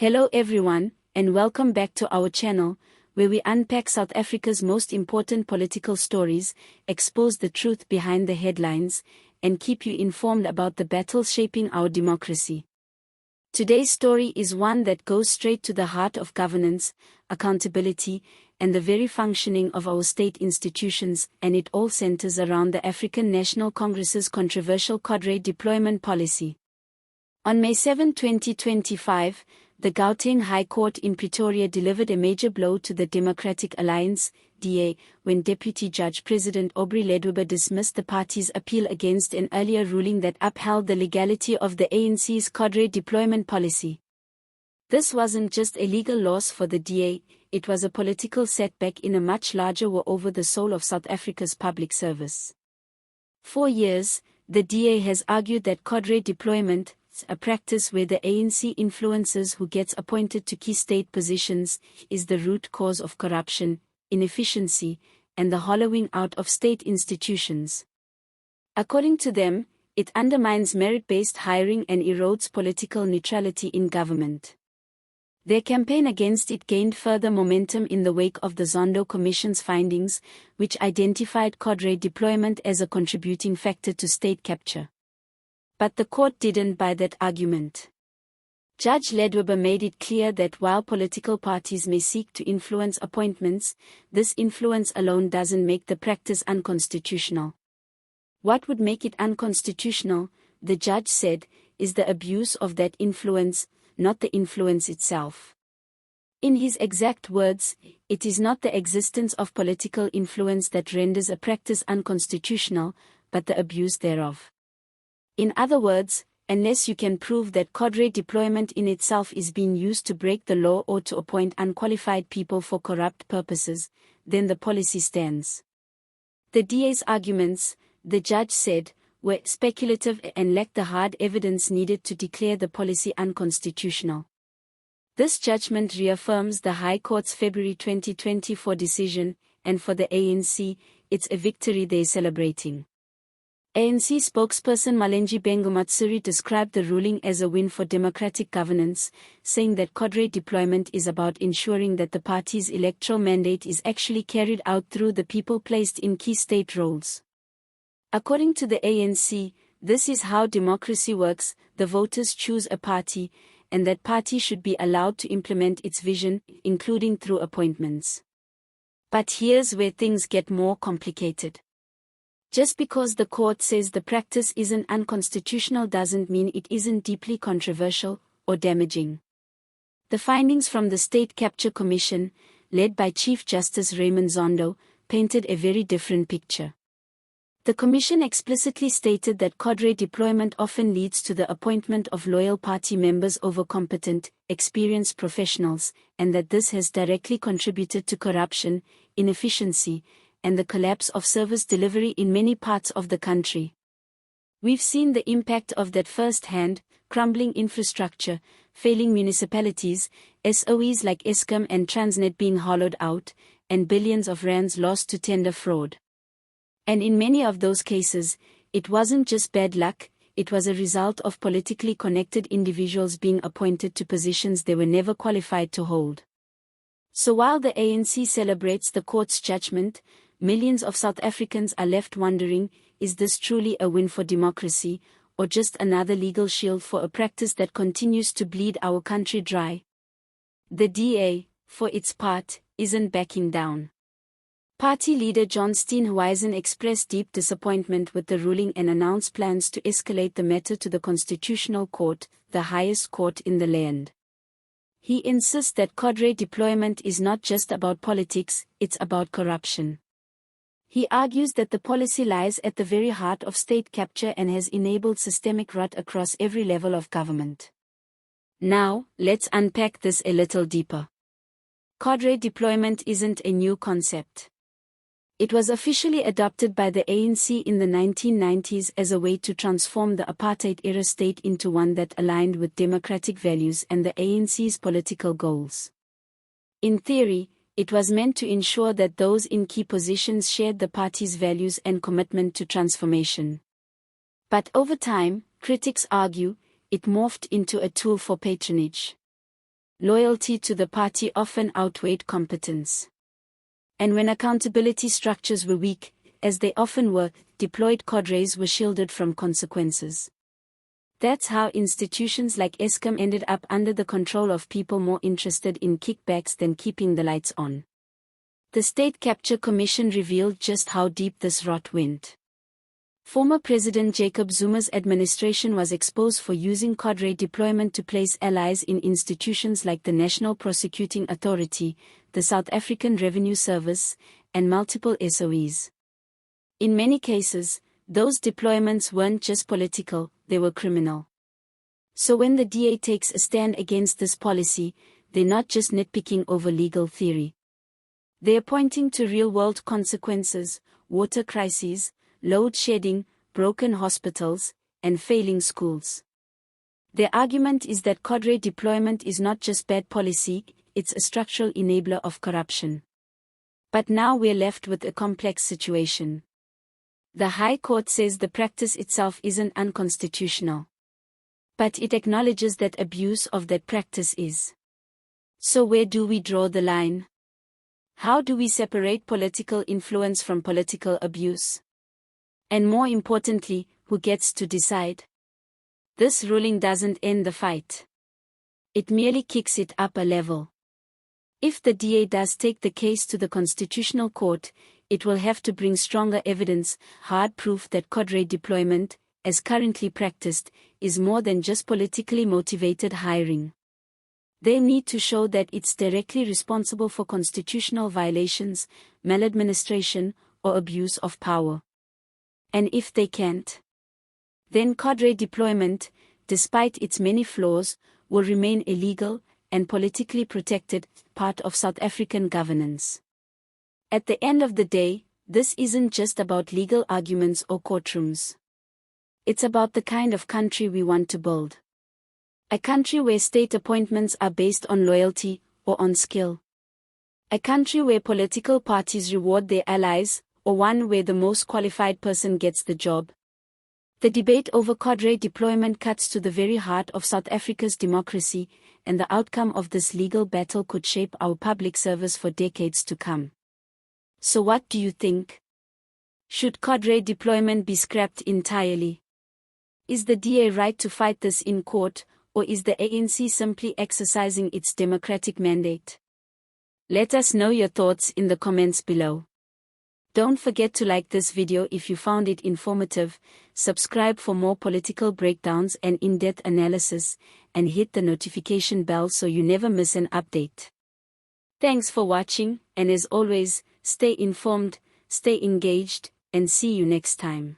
Hello everyone, and welcome back to our channel, where we unpack South Africa's most important political stories, expose the truth behind the headlines, and keep you informed about the battles shaping our democracy. Today's story is one that goes straight to the heart of governance, accountability, and the very functioning of our state institutions, and it all centers around the African National Congress's controversial Cadre deployment policy. On May 7, 2025, the Gauteng High Court in Pretoria delivered a major blow to the Democratic Alliance, DA, when Deputy Judge President Aubrey Ledwaba dismissed the party's appeal against an earlier ruling that upheld the legality of the ANC's Cadre deployment policy. This wasn't just a legal loss for the DA, it was a political setback in a much larger war over the soul of South Africa's public service. For years, the DA has argued that Cadre deployment, a practice where the ANC influences who gets appointed to key state positions, is the root cause of corruption, inefficiency, and the hollowing out of state institutions. According to them, it undermines merit-based hiring and erodes political neutrality in government. Their campaign against it gained further momentum in the wake of the Zondo Commission's findings, which identified Cadre deployment as a contributing factor to state capture. But the court didn't buy that argument. Judge Ledwaba made it clear that while political parties may seek to influence appointments, this influence alone doesn't make the practice unconstitutional. What would make it unconstitutional, the judge said, is the abuse of that influence, not the influence itself. In his exact words, it is not the existence of political influence that renders a practice unconstitutional, but the abuse thereof. In other words, unless you can prove that Cadre deployment in itself is being used to break the law or to appoint unqualified people for corrupt purposes, then the policy stands. The DA's arguments, the judge said, were speculative and lacked the hard evidence needed to declare the policy unconstitutional. This judgment reaffirms the High Court's February 2024 decision, and for the ANC, it's a victory they're celebrating. ANC spokesperson Malenji Bengumatsuri described the ruling as a win for democratic governance, saying that Cadre deployment is about ensuring that the party's electoral mandate is actually carried out through the people placed in key state roles. According to the ANC, this is how democracy works: the voters choose a party, and that party should be allowed to implement its vision, including through appointments. But here's where things get more complicated. Just because the court says the practice isn't unconstitutional doesn't mean it isn't deeply controversial or damaging. The findings from the State Capture Commission, led by Chief Justice Raymond Zondo, painted a very different picture. The commission explicitly stated that Cadre deployment often leads to the appointment of loyal party members over competent, experienced professionals, and that this has directly contributed to corruption, inefficiency, and the collapse of service delivery in many parts of the country. We've seen the impact of that firsthand: crumbling infrastructure, failing municipalities, SOEs like Eskom and Transnet being hollowed out, and billions of rands lost to tender fraud. And in many of those cases, it wasn't just bad luck, it was a result of politically connected individuals being appointed to positions they were never qualified to hold. So while the ANC celebrates the court's judgment, millions of South Africans are left wondering, is this truly a win for democracy, or just another legal shield for a practice that continues to bleed our country dry? The DA, for its part, isn't backing down. Party leader John Steenhuisen expressed deep disappointment with the ruling and announced plans to escalate the matter to the Constitutional Court, the highest court in the land. He insists that Cadre deployment is not just about politics, it's about corruption. He argues that the policy lies at the very heart of state capture and has enabled systemic rot across every level of government. Now, let's unpack this a little deeper. Cadre deployment isn't a new concept. It was officially adopted by the ANC in the 1990s as a way to transform the apartheid-era state into one that aligned with democratic values and the ANC's political goals. In theory, it was meant to ensure that those in key positions shared the party's values and commitment to transformation. But over time, critics argue, it morphed into a tool for patronage. Loyalty to the party often outweighed competence. And when accountability structures were weak, as they often were, deployed cadres were shielded from consequences. That's how institutions like Eskom ended up under the control of people more interested in kickbacks than keeping the lights on. The State Capture Commission revealed just how deep this rot went. Former President Jacob Zuma's administration was exposed for using cadre deployment to place allies in institutions like the National Prosecuting Authority, the South African Revenue Service, and multiple SOEs. In many cases, those deployments weren't just political, they were criminal. So when the DA takes a stand against this policy, they're not just nitpicking over legal theory. They're pointing to real-world consequences: water crises, load shedding, broken hospitals, and failing schools. Their argument is that cadre deployment is not just bad policy, it's a structural enabler of corruption. But now we're left with a complex situation. The High Court says the practice itself isn't unconstitutional. But it acknowledges that abuse of that practice is. So where do we draw the line? How do we separate political influence from political abuse? And more importantly, who gets to decide? This ruling doesn't end the fight. It merely kicks it up a level. If the DA does take the case to the Constitutional Court, it will have to bring stronger evidence, hard proof that cadre deployment, as currently practiced, is more than just politically motivated hiring. They need to show that it's directly responsible for constitutional violations, maladministration, or abuse of power. And if they can't, then cadre deployment, despite its many flaws, will remain illegal and politically protected, part of South African governance. At the end of the day, this isn't just about legal arguments or courtrooms. It's about the kind of country we want to build. A country where state appointments are based on loyalty or on skill. A country where political parties reward their allies, or one where the most qualified person gets the job. The debate over cadre deployment cuts to the very heart of South Africa's democracy, and the outcome of this legal battle could shape our public service for decades to come. So what do you think? Should cadre deployment be scrapped entirely? Is the DA right to fight this in court, or is the ANC simply exercising its democratic mandate? Let us know your thoughts in the comments below. Don't forget to like this video if you found it informative, subscribe for more political breakdowns and in-depth analysis, and hit the notification bell so you never miss an update. Thanks for watching, and as always, stay informed, stay engaged, and see you next time.